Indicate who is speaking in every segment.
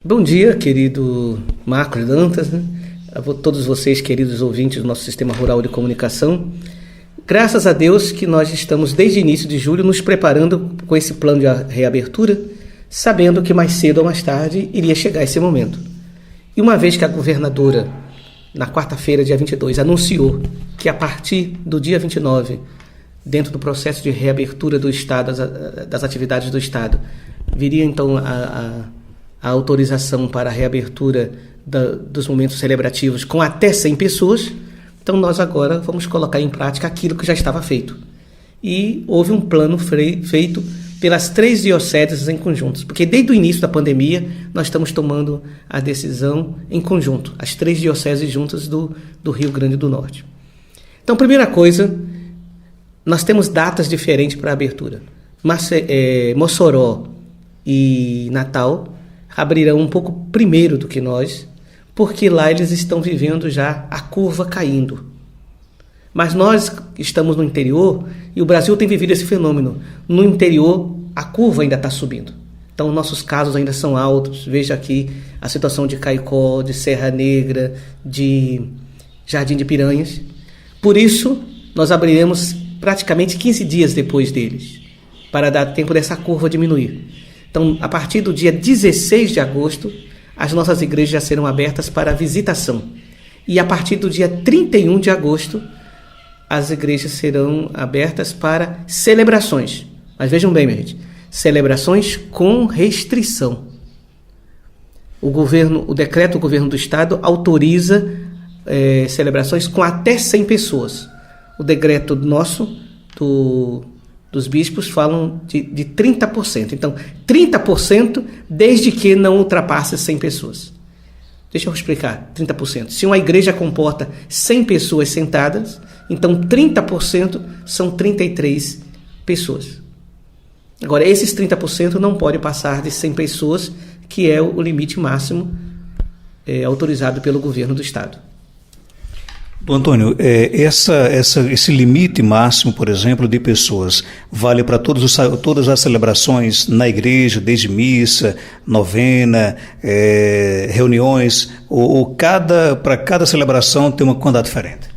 Speaker 1: Bom dia, querido Marcos Dantas, né? A todos vocês, queridos ouvintes do nosso Sistema Rural de Comunicação. Graças a Deus que nós estamos, desde o início de julho, nos preparando com esse plano de reabertura, sabendo que mais cedo ou mais tarde iria chegar esse momento. E uma vez que a governadora, na quarta-feira, dia 22, anunciou que a partir do dia 29, dentro do processo de reabertura do Estado, das atividades do Estado, viria então a autorização para a reabertura dos momentos celebrativos com até 100 pessoas, então nós agora vamos colocar em prática aquilo que já estava feito. E houve um plano feito pelas 3 dioceses em conjunto, porque desde o início da pandemia nós estamos tomando a decisão em conjunto, as 3 dioceses juntas do Rio Grande do Norte. Então, primeira coisa, nós temos datas diferentes para a abertura. Mossoró e Natal abrirão um pouco primeiro do que nós, porque lá eles estão vivendo já a curva caindo. Mas nós estamos no interior e o Brasil tem vivido esse fenômeno. No interior, a curva ainda está subindo. Então, nossos casos ainda são altos. Veja aqui a situação de Caicó, de Serra Negra, de Jardim de Piranhas. Por isso, nós abriremos praticamente 15 dias depois deles, para dar tempo dessa curva diminuir. Então, a partir do dia 16 de agosto, as nossas igrejas já serão abertas para visitação. E a partir do dia 31 de agosto, as igrejas serão abertas para celebrações. Mas vejam bem, minha gente, celebrações com restrição. O decreto do governo do Estado autoriza celebrações com até 100 pessoas. O decreto nosso, dos bispos, falam de 30%. Então, 30% desde que não ultrapasse 100 pessoas. Deixa eu explicar, 30%. Se uma igreja comporta 100 pessoas sentadas, então 30% são 33 pessoas. Agora, esses 30% não podem passar de 100 pessoas, que é o limite máximo autorizado pelo governo do Estado.
Speaker 2: Antônio, esse limite máximo, por exemplo, de pessoas, vale para todas as celebrações na igreja, desde missa, novena, reuniões, ou para cada celebração tem uma quantidade diferente?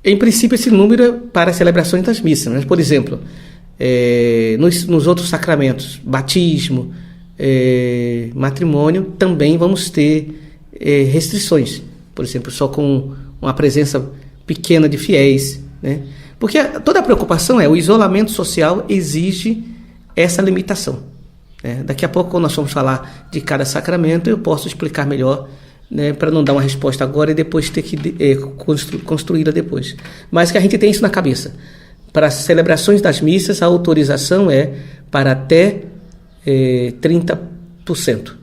Speaker 1: Em princípio, esse número é para as celebrações das missas. Mas, por exemplo, nos outros sacramentos, batismo, matrimônio, também vamos ter restrições. Por exemplo, só com uma presença pequena de fiéis, né? Porque toda a preocupação o isolamento social exige essa limitação, né? Daqui a pouco, quando nós formos falar de cada sacramento, eu posso explicar melhor, né, para não dar uma resposta agora e depois ter que construí-la depois. Mas que a gente tem isso na cabeça. Para as celebrações das missas, a autorização é para até 30%,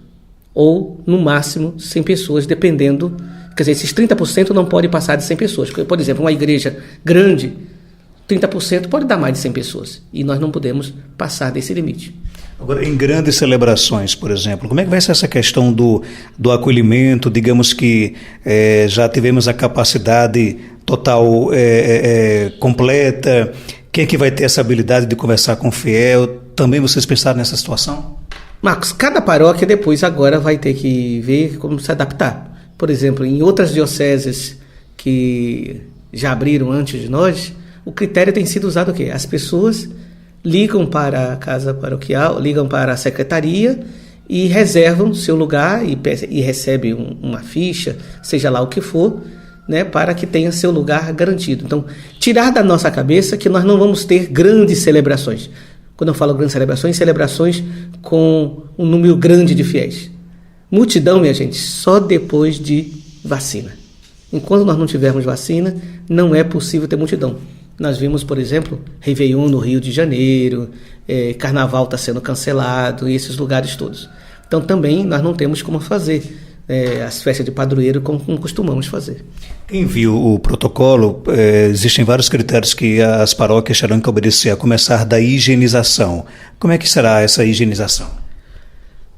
Speaker 1: ou no máximo 100 pessoas, dependendo. Quer dizer, esses 30% não podem passar de 100 pessoas. Por exemplo, uma igreja grande, 30% pode dar mais de 100 pessoas. E nós não podemos passar desse limite.
Speaker 2: Agora, em grandes celebrações, por exemplo, como é que vai ser essa questão do acolhimento? Digamos que já tivemos a capacidade total completa. Quem é que vai ter essa habilidade de conversar com o fiel? Também vocês pensaram nessa situação?
Speaker 1: Marcos, cada paróquia depois agora vai ter que ver como se adaptar. Por exemplo, em outras dioceses que já abriram antes de nós, o critério tem sido usado o quê? As pessoas ligam para a casa paroquial, ligam para a secretaria e reservam seu lugar e recebem uma ficha, seja lá o que for, né, para que tenha seu lugar garantido. Então, tirar da nossa cabeça que nós não vamos ter grandes celebrações. Quando eu falo grandes celebrações com um número grande de fiéis. Multidão, minha gente, só depois de vacina. Enquanto nós não tivermos vacina, não é possível ter multidão. Nós vimos, por exemplo, Réveillon no Rio de Janeiro, Carnaval está sendo cancelado, e esses lugares todos. Então também nós não temos como fazer as festas de padroeiro como costumamos fazer.
Speaker 2: Quem viu o protocolo, existem vários critérios que as paróquias terão que obedecer, a começar da higienização. Como é que será essa higienização?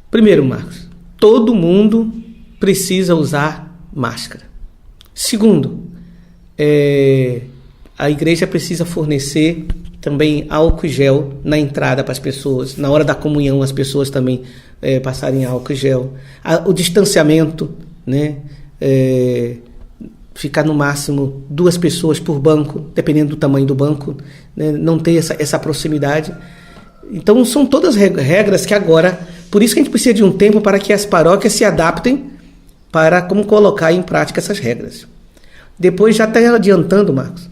Speaker 1: Primeiro, Marcos, todo mundo precisa usar máscara. Segundo, a igreja precisa fornecer também álcool e gel na entrada para as pessoas. Na hora da comunhão, as pessoas também passarem álcool e gel. O distanciamento, né? Ficar no máximo 2 pessoas por banco, dependendo do tamanho do banco, né? Não ter essa proximidade. Então são todas regras que agora, por isso que a gente precisa de um tempo para que as paróquias se adaptem para como colocar em prática essas regras. Depois, já está adiantando, Marcos,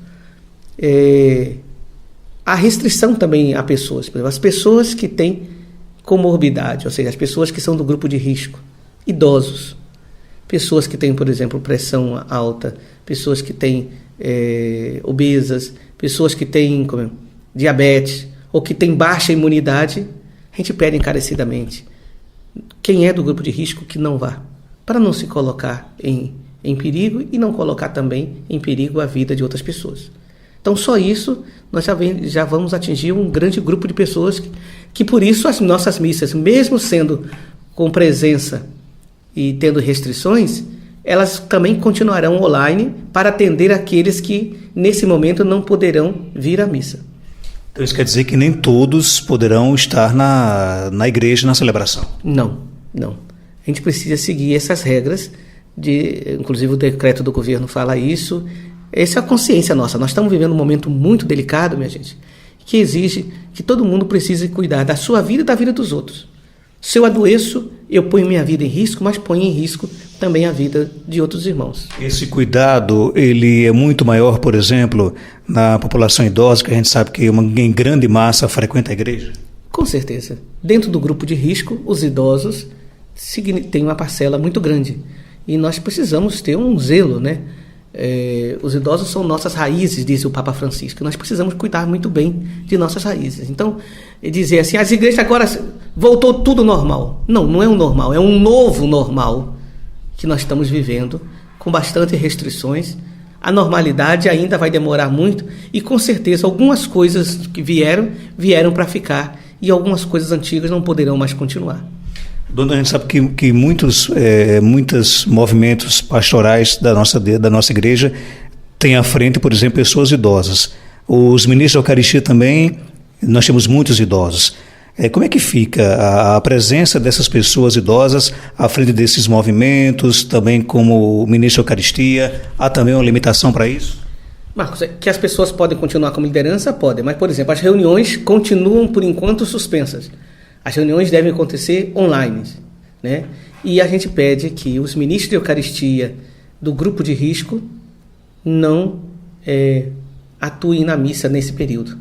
Speaker 1: a restrição também a pessoas. Por exemplo, as pessoas que têm comorbidade, ou seja, as pessoas que são do grupo de risco, idosos, pessoas que têm, por exemplo, pressão alta, pessoas que têm obesas, pessoas que têm diabetes ou que têm baixa imunidade, a gente pede encarecidamente quem é do grupo de risco que não vá, para não se colocar em perigo e não colocar também em perigo a vida de outras pessoas. Então, só isso, nós já vamos atingir um grande grupo de pessoas que por isso as nossas missas, mesmo sendo com presença e tendo restrições, elas também continuarão online para atender aqueles que, nesse momento, não poderão vir à missa.
Speaker 2: Então, isso quer dizer que nem todos poderão estar na igreja, na celebração?
Speaker 1: Não. A gente precisa seguir essas regras, inclusive o decreto do governo fala isso. Essa é a consciência nossa. Nós estamos vivendo um momento muito delicado, minha gente, que exige que todo mundo precise cuidar da sua vida e da vida dos outros. Se eu adoeço, eu ponho minha vida em risco, mas ponho em risco também a vida de outros irmãos.
Speaker 2: Esse cuidado, ele é muito maior, por exemplo, na população idosa, que a gente sabe que em grande massa frequenta a igreja?
Speaker 1: Com certeza. Dentro do grupo de risco, os idosos têm uma parcela muito grande. E nós precisamos ter um zelo, né? Os idosos são nossas raízes, diz o Papa Francisco. Nós precisamos cuidar muito bem de nossas raízes. Então, dizer assim, as igrejas agora voltou tudo normal. Não é um normal, é um novo normal que nós estamos vivendo, com bastante restrições. A normalidade ainda vai demorar muito e, com certeza, algumas coisas que vieram para ficar e algumas coisas antigas não poderão mais continuar.
Speaker 2: Dona, a gente sabe que muitos movimentos pastorais da nossa igreja têm à frente, por exemplo, pessoas idosas. Os ministros da Eucaristia também, nós temos muitos idosos. Como é que fica a presença dessas pessoas idosas à frente desses movimentos, também como ministro da Eucaristia? Há também uma limitação para isso?
Speaker 1: Marcos, que as pessoas podem continuar como liderança? Podem, mas, por exemplo, as reuniões continuam, por enquanto, suspensas. As reuniões devem acontecer online, né? E a gente pede que os ministros de Eucaristia do grupo de risco não atuem na missa nesse período,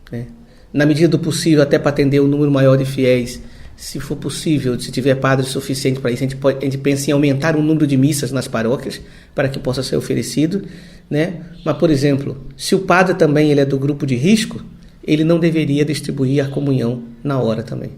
Speaker 1: né? Na medida do possível, até para atender um número maior de fiéis, se for possível, se tiver padre suficiente para isso, a gente pensa em aumentar o número de missas nas paróquias para que possa ser oferecido, né? Mas, por exemplo, se o padre também ele é do grupo de risco, ele não deveria distribuir a comunhão na hora também.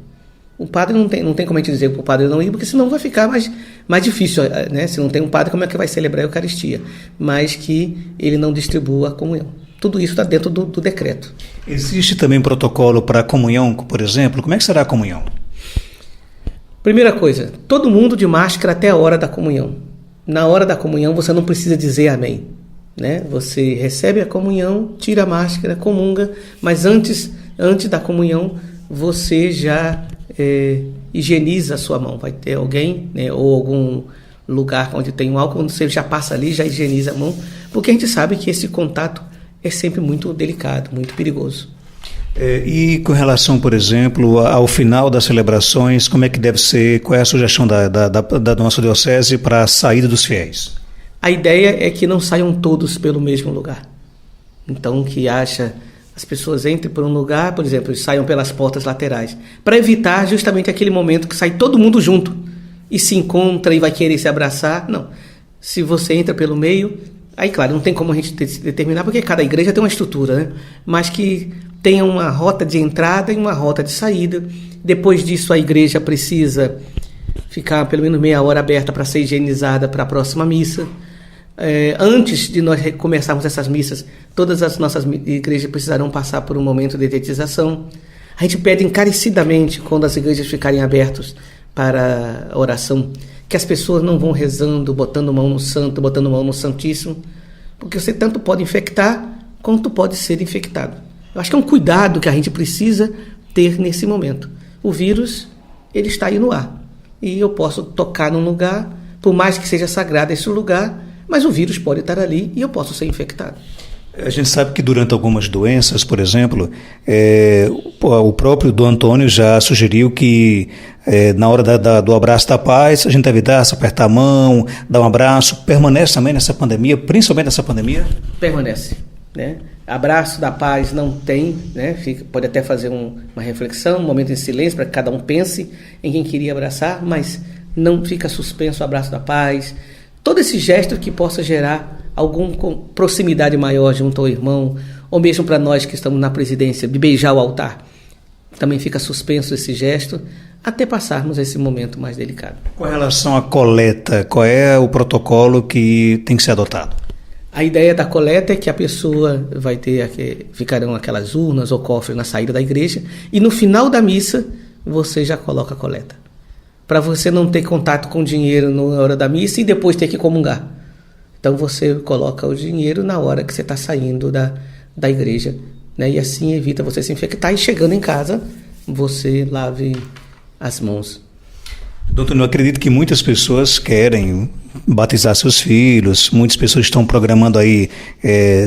Speaker 1: O padre não tem como a gente dizer para o padre não ir, porque senão vai ficar mais difícil, né? Se não tem um padre, como é que vai celebrar a Eucaristia? Mas que ele não distribua a comunhão. Tudo isso está dentro do decreto.
Speaker 2: Existe também protocolo para a comunhão, por exemplo? Como é que será a comunhão?
Speaker 1: Primeira coisa, todo mundo de máscara até a hora da comunhão. Na hora da comunhão você não precisa dizer amém, né? Você recebe a comunhão, tira a máscara, comunga, mas antes da comunhão você já higieniza a sua mão. Vai ter alguém, né, ou algum lugar onde tem um álcool, quando você já passa ali, já higieniza a mão, porque a gente sabe que esse contato é sempre muito delicado, muito perigoso.
Speaker 2: E com relação, por exemplo, ao final das celebrações, como é que deve ser, qual é a sugestão da nossa diocese para a saída dos fiéis?
Speaker 1: A ideia é que não saiam todos pelo mesmo lugar. Então, que as pessoas entrem por um lugar, por exemplo, e saiam pelas portas laterais, para evitar justamente aquele momento que sai todo mundo junto e se encontra e vai querer se abraçar. Não. Se você entra pelo meio, aí, claro, não tem como a gente determinar, porque cada igreja tem uma estrutura, né? Mas que tenha uma rota de entrada e uma rota de saída. Depois disso, a igreja precisa ficar pelo menos meia hora aberta para ser higienizada para a próxima missa. Antes de nós começarmos essas missas, todas as nossas igrejas precisarão passar por um momento de detetização. A gente pede encarecidamente, quando as igrejas ficarem abertas para a oração, que as pessoas não vão rezando, botando mão no santo, botando mão no santíssimo, porque você tanto pode infectar, quanto pode ser infectado. Eu acho que é um cuidado que a gente precisa ter nesse momento. O vírus, ele está aí no ar. E eu posso tocar num lugar, por mais que seja sagrado esse lugar, mas o vírus pode estar ali e eu posso ser infectado.
Speaker 2: A gente sabe que durante algumas doenças, por exemplo, o próprio Dom Antônio já sugeriu que na hora do abraço da paz, a gente deve apertar a mão, dar um abraço. Permanece também nessa pandemia, principalmente nessa pandemia?
Speaker 1: Permanece, né? Abraço da paz não tem, né? Pode até fazer uma reflexão, um momento em silêncio para que cada um pense em quem queria abraçar, mas não fica suspenso o abraço da paz. Todo esse gesto que possa gerar alguma proximidade maior junto ao irmão, ou mesmo para nós que estamos na presidência, de beijar o altar. Também fica suspenso esse gesto até passarmos esse momento mais delicado.
Speaker 2: Com relação à coleta, qual é o protocolo que tem que ser adotado?
Speaker 1: A ideia da coleta é que a pessoa vai ficarão aquelas urnas ou cofres na saída da igreja e no final da missa você já coloca a coleta. Para você não ter contato com o dinheiro na hora da missa e depois ter que comungar. Então você coloca o dinheiro na hora que você está saindo da igreja, né? E assim evita você se infectar e chegando em casa você lave as mãos.
Speaker 2: Doutor, eu acredito que muitas pessoas querem batizar seus filhos, muitas pessoas estão programando aí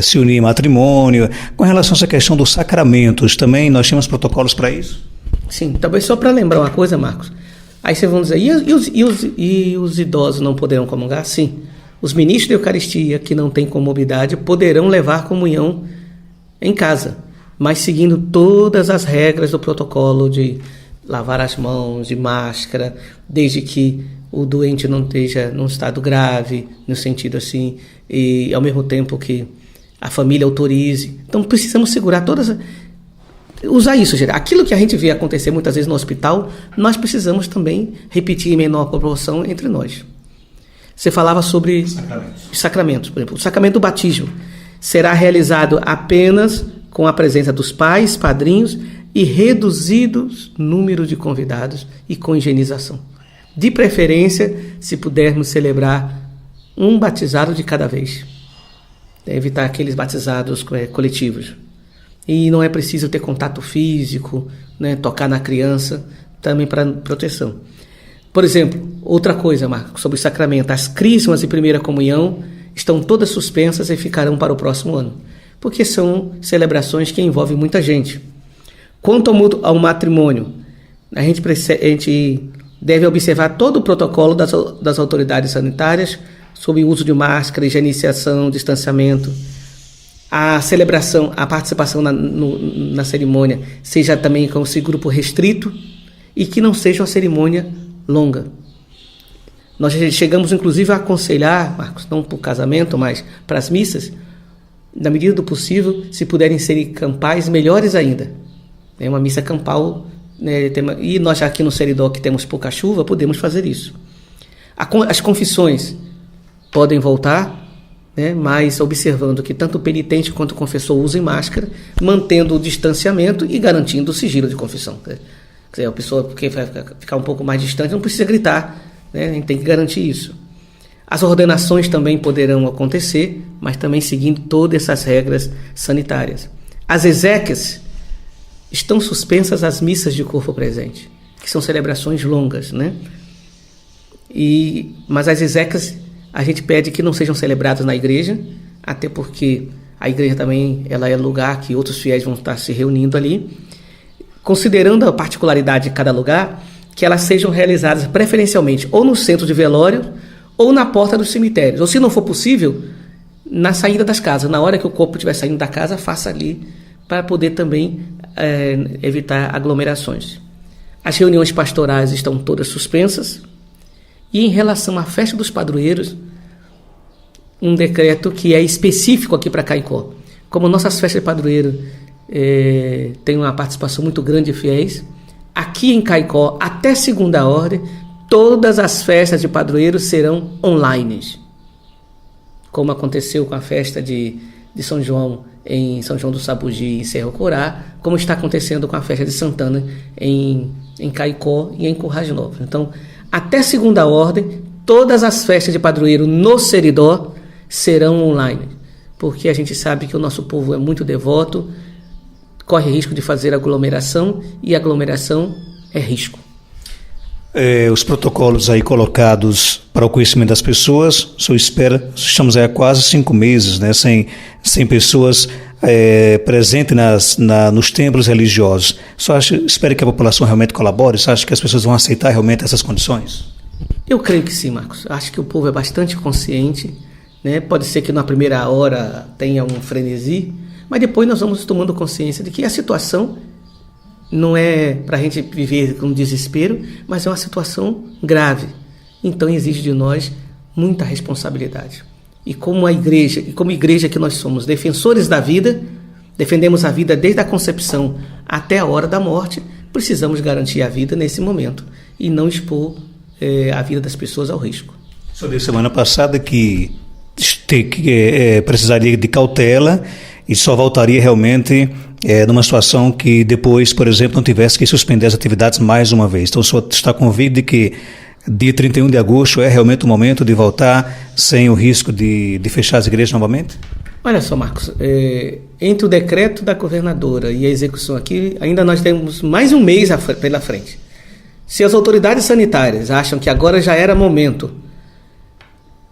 Speaker 2: se unir em matrimônio. Com relação a essa questão dos sacramentos, também nós temos protocolos para isso?
Speaker 1: Sim, talvez só para lembrar uma coisa, Marcos. Aí vocês vão dizer, e os idosos não poderão comungar? Sim. Os ministros da Eucaristia que não têm comorbidade poderão levar comunhão em casa, mas seguindo todas as regras do protocolo de lavar as mãos, de máscara, desde que o doente não esteja num estado grave, no sentido assim, e ao mesmo tempo que a família autorize. Então precisamos segurar usar isso, aquilo que a gente vê acontecer muitas vezes no hospital, nós precisamos também repetir em menor proporção entre nós. Você falava sobre sacramentos. Por exemplo, o sacramento do batismo será realizado apenas com a presença dos pais, padrinhos e reduzidos número de convidados e com higienização. De preferência, se pudermos celebrar um batizado de cada vez. Evitar aqueles batizados coletivos. E não é preciso ter contato físico, né, tocar na criança, também para proteção. Por exemplo, outra coisa, Marcos, sobre o sacramento. As crismas e primeira comunhão estão todas suspensas e ficarão para o próximo ano, porque são celebrações que envolvem muita gente. Quanto ao matrimônio, a gente deve observar todo o protocolo das autoridades sanitárias sobre o uso de máscara, higienização, distanciamento. A celebração, a participação na cerimônia seja também com esse grupo restrito e que não seja uma cerimônia longa. Nós chegamos inclusive a aconselhar, Marcos, não para o casamento, mas para as missas, na medida do possível, se puderem ser campais, melhores ainda. É uma missa campal, né, e nós aqui no Seridó, que temos pouca chuva, podemos fazer isso. As confissões podem voltar, né, mas observando que tanto o penitente quanto o confessor usem máscara, mantendo o distanciamento e garantindo o sigilo de confissão. Quer dizer, a pessoa que vai ficar um pouco mais distante não precisa gritar, né, a gente tem que garantir isso. As ordenações também poderão acontecer, mas também seguindo todas essas regras sanitárias. As exéquias estão suspensas as missas de corpo presente, que são celebrações longas, né? Mas as exéquias a gente pede que não sejam celebradas na igreja, até porque a igreja também ela é lugar que outros fiéis vão estar se reunindo ali, considerando a particularidade de cada lugar, que elas sejam realizadas preferencialmente ou no centro de velório ou na porta dos cemitérios, ou se não for possível, na saída das casas, na hora que o corpo estiver saindo da casa, faça ali, para poder também evitar aglomerações. As reuniões pastorais estão todas suspensas, e em relação à festa dos padroeiros, um decreto que é específico aqui para Caicó. Como nossas festas de padroeiro têm uma participação muito grande de fiéis, aqui em Caicó, até segunda ordem, todas as festas de padroeiro serão online, como aconteceu com a festa de São João em São João do Sabugi e Cerro Corá, como está acontecendo com a festa de Santana em Caicó e em Currais Novos. Então, até segunda ordem, todas as festas de padroeiro no Seridó serão online, porque a gente sabe que o nosso povo é muito devoto, corre risco de fazer aglomeração, e aglomeração é risco.
Speaker 2: Os protocolos aí colocados para o conhecimento das pessoas, o senhor espera, estamos aí há quase 5 meses, né, sem pessoas presentes nos templos religiosos. Só espera que a população realmente colabore? Você acha que as pessoas vão aceitar realmente essas condições?
Speaker 1: Eu creio que sim, Marcos. Acho que o povo é bastante consciente, né? Pode ser que na primeira hora tenha um frenesi, mas depois nós vamos tomando consciência de que a situação não é para a gente viver com desespero, mas é uma situação grave. Então exige de nós muita responsabilidade. E como igreja que nós somos defensores da vida, defendemos a vida desde a concepção até a hora da morte, precisamos garantir a vida nesse momento e não expor a vida das pessoas ao risco.
Speaker 2: O senhor disse semana passada que precisaria de cautela e só voltaria realmente numa situação que depois, por exemplo, não tivesse que suspender as atividades mais uma vez. Então o senhor está convicto de que dia 31 de agosto é realmente o momento de voltar sem o risco de fechar as igrejas novamente?
Speaker 1: Olha só, Marcos, entre o decreto da governadora e a execução aqui, ainda nós temos mais um mês pela frente. Se as autoridades sanitárias acham que agora já era momento,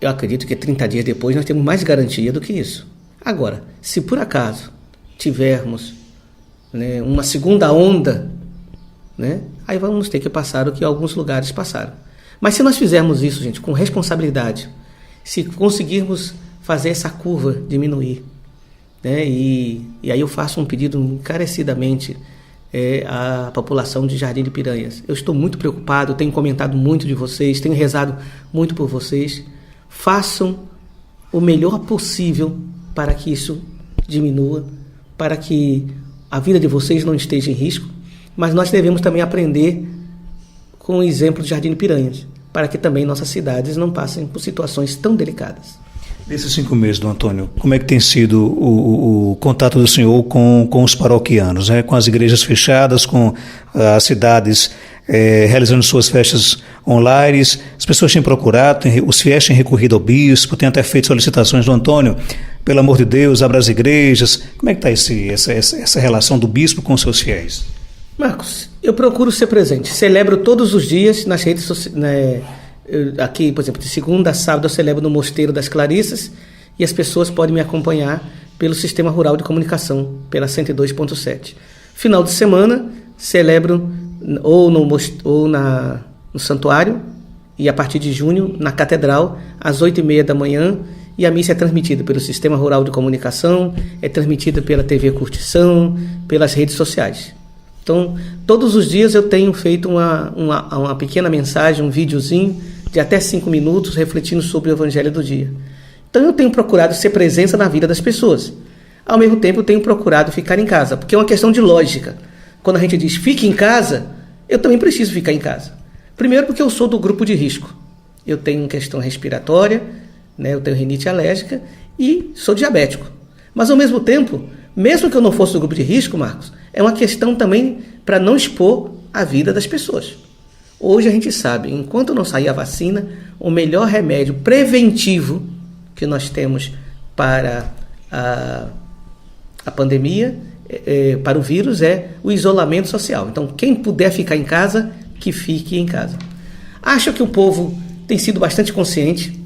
Speaker 1: eu acredito que 30 dias depois nós temos mais garantia do que isso. Agora, se por acaso tivermos, né, uma segunda onda, né, aí vamos ter que passar o que alguns lugares passaram. Mas se nós fizermos isso, gente, com responsabilidade, se conseguirmos fazer essa curva diminuir, né, e aí eu faço um pedido encarecidamente à população de Jardim de Piranhas. Eu estou muito preocupado, tenho comentado muito de vocês, tenho rezado muito por vocês. Façam o melhor possível para que isso diminua, para que a vida de vocês não esteja em risco, mas nós devemos também aprender com o exemplo de Jardim de Piranhas, para que também nossas cidades não passem por situações tão delicadas.
Speaker 2: Nesses 5 meses, Dom Antônio, como é que tem sido o contato do senhor com os paroquianos, com as igrejas fechadas, com as cidades realizando suas festas online? As pessoas têm procurado, os fiéis têm recorrido ao bispo, têm até feito solicitações. Dom Antônio, pelo amor de Deus, abra as igrejas. Como é que está essa relação do bispo com os seus fiéis?
Speaker 1: Marcos, eu procuro ser presente. Celebro todos os dias nas redes sociais. Aqui, por exemplo, de segunda a sábado eu celebro no Mosteiro das Clarissas e as pessoas podem me acompanhar pelo Sistema Rural de Comunicação, pela 102.7. Final de semana, celebro ou no Santuário e a partir de junho na Catedral, às 8h30 da manhã, e a missa é transmitida pelo Sistema Rural de Comunicação, é transmitida pela TV Curtição, pelas redes sociais. Então, todos os dias eu tenho feito uma pequena mensagem, um videozinho de até 5 minutos, refletindo sobre o Evangelho do dia. Então, eu tenho procurado ser presença na vida das pessoas. Ao mesmo tempo, eu tenho procurado ficar em casa, porque é uma questão de lógica. Quando a gente diz, fique em casa, eu também preciso ficar em casa. Primeiro, porque eu sou do grupo de risco. Eu tenho questão respiratória, né, eu tenho rinite alérgica e sou diabético. Mas, ao mesmo tempo, mesmo que eu não fosse do grupo de risco, Marcos, é uma questão também para não expor a vida das pessoas. Hoje a gente sabe, enquanto não sair a vacina, o melhor remédio preventivo que nós temos para a pandemia, para o vírus, é o isolamento social. Então, quem puder ficar em casa, que fique em casa. Acho que o povo tem sido bastante consciente,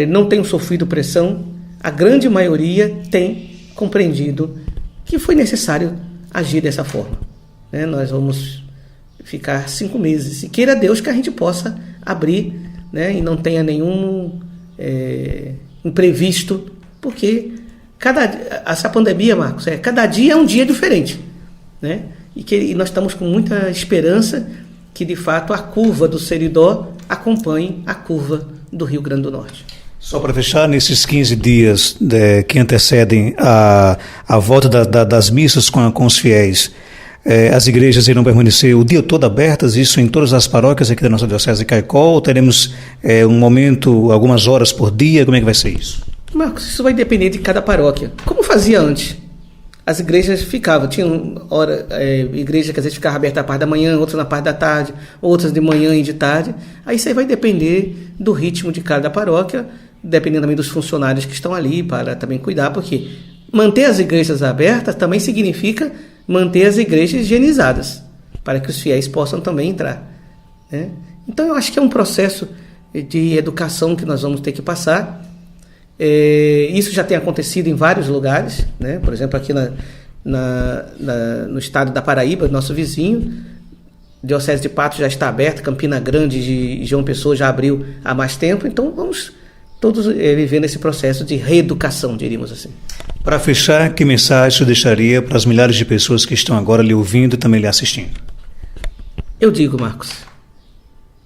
Speaker 1: não tem sofrido pressão, a grande maioria tem compreendido que foi necessário agir dessa forma. Nós vamos ficar 5 meses, e queira Deus que a gente possa abrir, né, e não tenha nenhum imprevisto, porque essa pandemia, Marcos, cada dia é um dia diferente, né? E nós estamos com muita esperança que, de fato, a curva do Seridó acompanhe a curva do Rio Grande do Norte.
Speaker 2: Só para fechar, nesses 15 dias que antecedem a volta das missas com os fiéis, as igrejas irão permanecer o dia todo abertas, isso em todas as paróquias aqui da nossa Diocese de Caicó, ou teremos um momento, algumas horas por dia? Como é que vai ser isso?
Speaker 1: Marcos, isso vai depender de cada paróquia. Como fazia antes? As igrejas ficavam, tinham igreja que às vezes ficava aberta na parte da manhã, outras na parte da tarde, outras de manhã e de tarde. Aí isso aí vai depender do ritmo de cada paróquia, dependendo também dos funcionários que estão ali para também cuidar, porque manter as igrejas abertas também significa manter as igrejas higienizadas, para que os fiéis possam também entrar. né? Então eu acho que é um processo de educação que nós vamos ter que passar. Isso já tem acontecido em vários lugares, né? Por exemplo, aqui no estado da Paraíba, nosso vizinho, Diocese de Patos já está aberta, Campina Grande de João Pessoa já abriu há mais tempo, então vamos todos vivendo esse processo de reeducação, diríamos assim.
Speaker 2: Para fechar, que mensagem você deixaria para as milhares de pessoas que estão agora lhe ouvindo e também lhe assistindo?
Speaker 1: Eu digo, Marcos,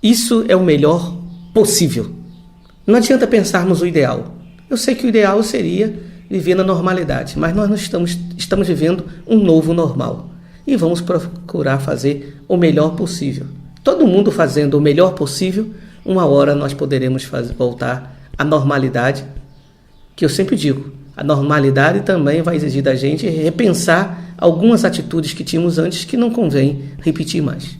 Speaker 1: isso é o melhor possível. Não adianta pensarmos o ideal. Eu sei que o ideal seria viver na normalidade, mas nós não estamos vivendo um novo normal. E vamos procurar fazer o melhor possível. Todo mundo fazendo o melhor possível, uma hora nós poderemos voltar à normalidade, que eu sempre digo, a normalidade também vai exigir da gente repensar algumas atitudes que tínhamos antes que não convém repetir mais.